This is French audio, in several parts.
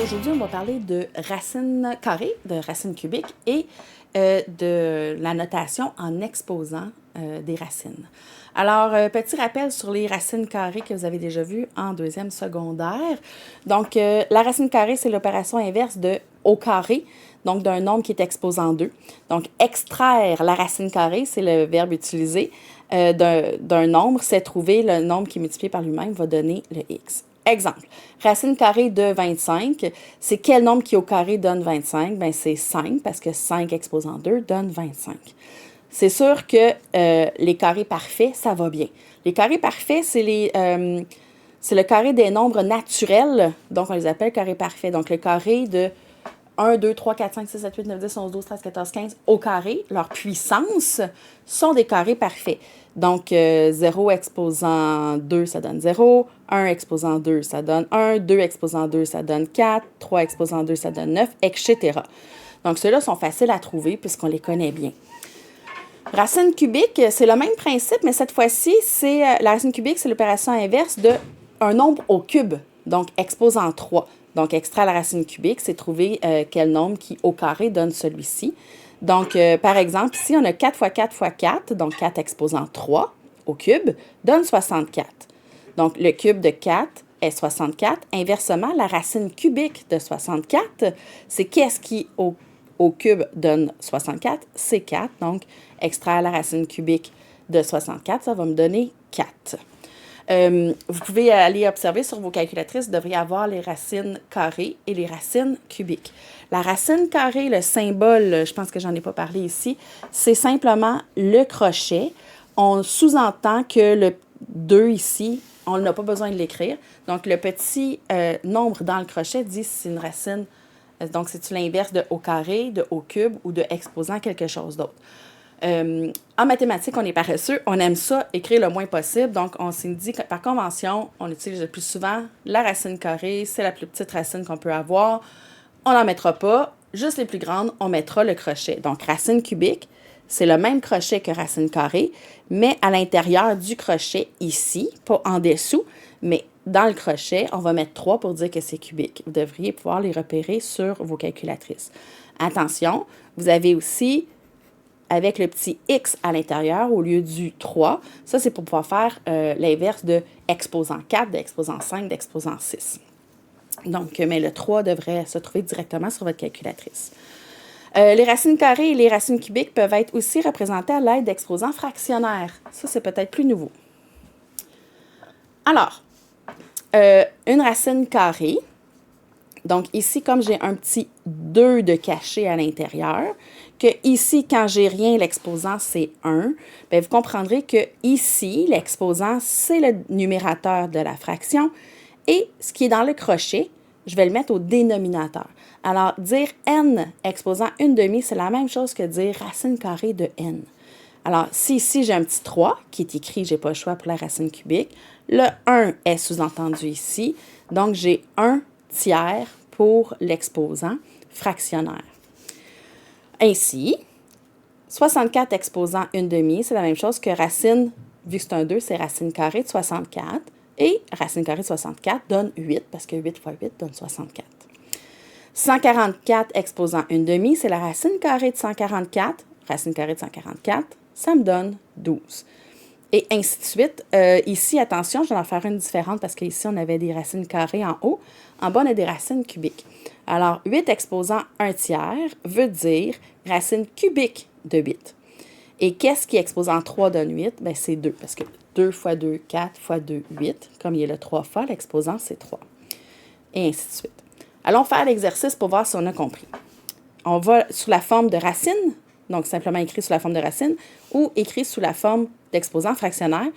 Aujourd'hui, on va parler de racines carrées, de racines cubiques et de la notation en exposant des racines. Alors, petit rappel sur les racines carrées que vous avez déjà vues en deuxième secondaire. Donc, la racine carrée, c'est l'opération inverse de au carré, donc d'un nombre qui est exposé en deux. Donc, extraire la racine carrée, c'est le verbe utilisé d'un nombre, c'est trouver le nombre qui est multiplié par lui-même va donner le x. Exemple, racine carrée de 25, c'est quel nombre qui au carré donne 25? Bien, c'est 5, parce que 5 exposant 2 donne 25. C'est sûr que les carrés parfaits, ça va bien. Les carrés parfaits, c'est le carré des nombres naturels, donc on les appelle carrés parfaits. Donc, le carré de 1, 2, 3, 4, 5, 6, 7, 8, 9, 10, 11, 12, 13, 14, 15 au carré, leur puissance sont des carrés parfaits. Donc, 0 exposant 2, ça donne 0. 1 exposant 2, ça donne 1. 2 exposant 2, ça donne 4. 3 exposant 2, ça donne 9, etc. Donc, ceux-là sont faciles à trouver puisqu'on les connaît bien. Racine cubique, c'est le même principe, mais cette fois-ci, la racine cubique, c'est l'opération inverse d'un nombre au cube, donc exposant 3. Donc, extraire la racine cubique, c'est trouver quel nombre qui, au carré, donne celui-ci. Donc, par exemple, ici, on a 4 fois 4 fois 4, donc 4 exposant 3 au cube, donne 64. Donc, le cube de 4 est 64. Inversement, la racine cubique de 64, c'est qu'est-ce qui, au cube, donne 64? C'est 4. Donc, extraire la racine cubique de 64, ça va me donner 4. Vous pouvez aller observer sur vos calculatrices, vous devriez avoir les racines carrées et les racines cubiques. La racine carrée, le symbole, je pense que j'en ai pas parlé ici, c'est simplement le crochet. On sous-entend que le 2 ici, on n'a pas besoin de l'écrire. Donc, le petit nombre dans le crochet dit si c'est une racine, donc c'est-tu l'inverse de au carré, de au cube ou de exposant quelque chose d'autre. En mathématiques, on est paresseux, on aime ça, écrire le moins possible. Donc, on s'est dit que par convention, on utilise le plus souvent la racine carrée, c'est la plus petite racine qu'on peut avoir. On n'en mettra pas, juste les plus grandes, on mettra le crochet. Donc, racine cubique, c'est le même crochet que racine carrée, mais à l'intérieur du crochet, ici, pas en dessous, mais dans le crochet, on va mettre 3 pour dire que c'est cubique. Vous devriez pouvoir les repérer sur vos calculatrices. Attention, vous avez aussi avec le petit X à l'intérieur au lieu du 3. Ça, c'est pour pouvoir faire l'inverse de exposant 4, d'exposant 5, d'exposant 6. Donc, mais le 3 devrait se trouver directement sur votre calculatrice. Les racines carrées et les racines cubiques peuvent être aussi représentées à l'aide d'exposants fractionnaires. Ça, c'est peut-être plus nouveau. Alors, une racine carrée. Donc, ici, comme j'ai un petit 2 de caché à l'intérieur, que ici, quand j'ai rien, l'exposant, c'est 1, bien, vous comprendrez que ici, l'exposant, c'est le numérateur de la fraction. Et ce qui est dans le crochet, je vais le mettre au dénominateur. Alors, dire n exposant une demi, c'est la même chose que dire racine carrée de n. Alors, si ici, j'ai un petit 3 qui est écrit, je n'ai pas le choix pour la racine cubique, le 1 est sous-entendu ici, donc j'ai 1 tiers pour l'exposant fractionnaire. Ainsi, 64 exposant une demi, c'est la même chose que racine, vu que c'est un 2, c'est racine carrée de 64. Et racine carrée de 64 donne 8, parce que 8 fois 8 donne 64. 144 exposant une demi, c'est la racine carrée de 144. Racine carrée de 144, ça me donne 12. Et ainsi de suite. Ici, attention, je vais en faire une différente parce qu'ici, on avait des racines carrées en haut. En bas, on a des racines cubiques. Alors, 8 exposant 1 tiers veut dire racine cubique de 8. Et qu'est-ce qui exposant 3 donne 8? Bien, c'est 2, parce que 2 fois 2, 4 fois 2, 8. Comme il y a le 3 fois, l'exposant, c'est 3. Et ainsi de suite. Allons faire l'exercice pour voir si on a compris. On va sous la forme de racine, donc simplement écrit sous la forme de racine, ou écrit sous la forme d'exposant fractionnaire.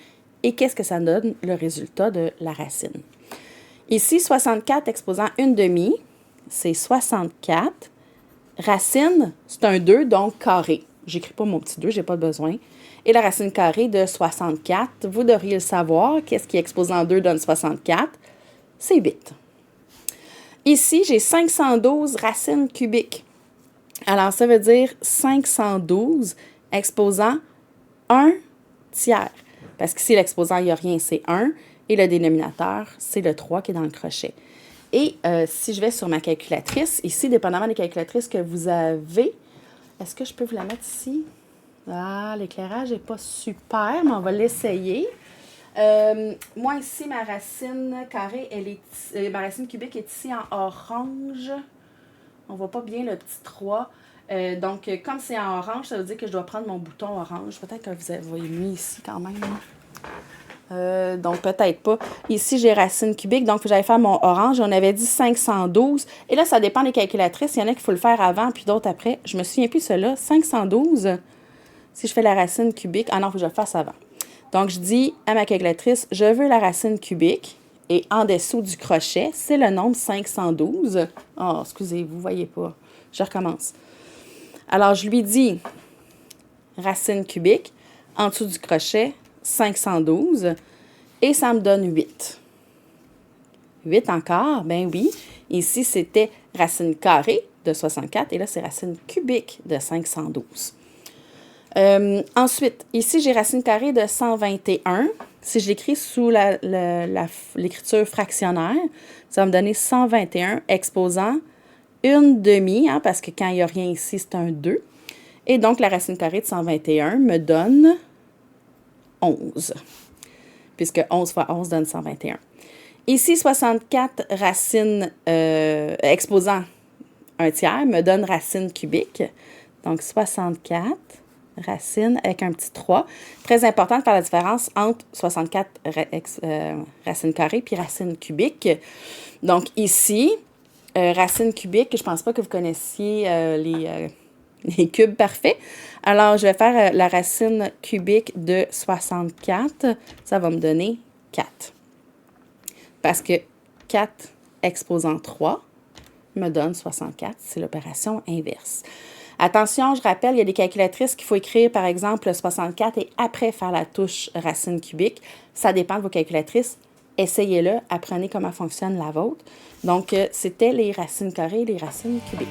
Et qu'est-ce que ça donne, le résultat de la racine? Ici, 64 exposant une demi, c'est 64. Racine, c'est un 2, donc carré. J'écris pas mon petit 2, j'ai pas besoin. Et la racine carrée de 64, vous devriez le savoir. Qu'est-ce qui exposant 2 donne 64? C'est 8. Ici, j'ai 512 racines cubiques. Alors, ça veut dire 512 exposant 1 tiers. Parce qu'ici, l'exposant, il n'y a rien, c'est 1. Et le dénominateur, c'est le 3 qui est dans le crochet. Et si je vais sur ma calculatrice, ici, dépendamment des calculatrices que vous avez, est-ce que je peux vous la mettre ici? Ah, l'éclairage n'est pas super, mais on va l'essayer. Moi, ici, ma racine carrée, ma racine cubique est ici en orange. On ne voit pas bien le petit 3. Donc, comme c'est en orange, ça veut dire que je dois prendre mon bouton orange. Peut-être que vous voyez mieux ici quand même. Donc, peut-être pas. Ici, j'ai racine cubique. Donc, j'allais faire mon orange. On avait dit 512. Et là, ça dépend des calculatrices. Il y en a qu'il faut le faire avant, puis d'autres après. Je me souviens plus de cela. 512, si je fais la racine cubique. Ah non, il faut que je le fasse avant. Donc, je dis à ma calculatrice, je veux la racine cubique. Et en dessous du crochet, c'est le nombre 512. Oh, excusez, vous ne voyez pas. Je recommence. Alors, je lui dis racine cubique. En dessous du crochet, 512. Et ça me donne 8. 8 encore, ben oui. Ici, c'était racine carrée de 64. Et là, c'est racine cubique de 512. Ensuite, ici, j'ai racine carrée de 121. Si je l'écris sous l'écriture fractionnaire, ça va me donner 121 exposant une demi, hein, parce que quand il n'y a rien ici, c'est un 2. Et donc, la racine carrée de 121 me donne 11, puisque 11 fois 11 donne 121. Ici, 64 racines exposant un tiers me donne racine cubique. Donc, 64 racines avec un petit 3. Très important de faire la différence entre 64 racines carrées puis racines cubiques. Donc, ici, racine cubique, je ne pense pas que vous connaissiez les cubes parfaits. Alors, je vais faire la racine cubique de 64. Ça va me donner 4. Parce que 4 exposant 3 me donne 64. C'est l'opération inverse. Attention, je rappelle, il y a des calculatrices qu'il faut écrire, par exemple, 64 et après faire la touche racine cubique. Ça dépend de vos calculatrices. Essayez-le, apprenez comment fonctionne la vôtre. Donc, c'était les racines carrées et les racines cubiques.